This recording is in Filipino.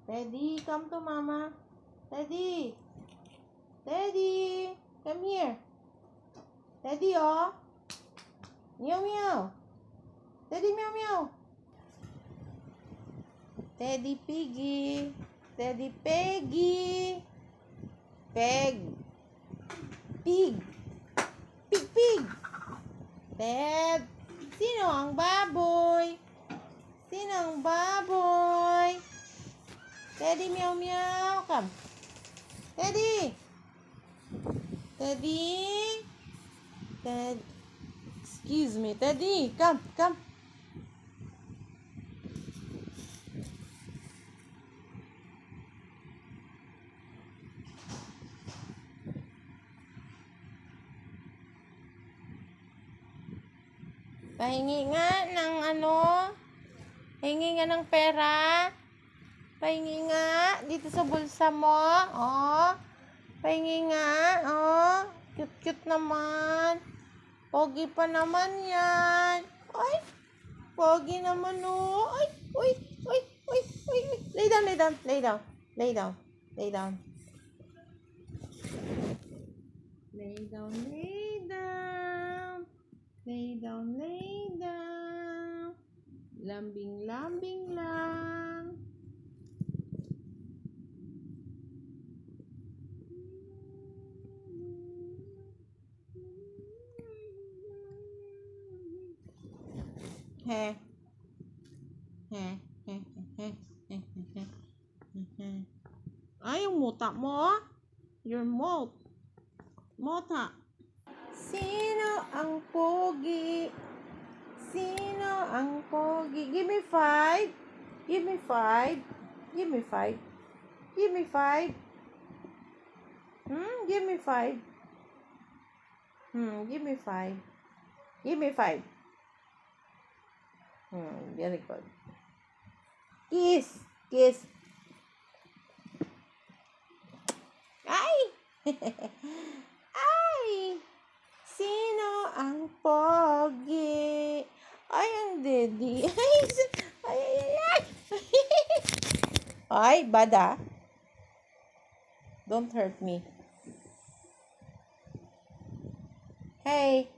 Teddy, come to mama. Teddy. Teddy, come here. Teddy, oh. Meow, meow. Teddy, meow, meow. Teddy Piggy. Teddy Peggy. Peg. Pig. Pig, pig. Ted. Sino ang baboy? Sino ang baboy? Teddy, meow, meow. Come. Teddy. Teddy. Ted. Excuse me. Teddy, come, come. Pahingi nga ng hingi nga ng pera. Pahingi nga dito sa bulsa mo. Oh. Pahingi nga. Oh. Cute-cute naman. Pogi pa naman yan. Ay. Pogi naman oh. Ay. Uy. Uy. Uy. Uy. Lay down, lay down. Lay down. Lay down. Lay down. Lay down, lay down. Lay down, lay down. Lambing-lambing lang. He. He. He. He. He. He. Ay, yung muta mo. Your mouth. Muta. Sino ang pogi? Sino ang pogi? Give me 5. Give me 5. Give me 5. Give me 5. Give me 5. Give me 5. Give me 5. Very good. Kiss. Kiss. Ay! Ay! Sino ang pogi? Ay, ang daddy. Ay, ay, ay, ay. Ay, bada. Don't hurt me. Hey.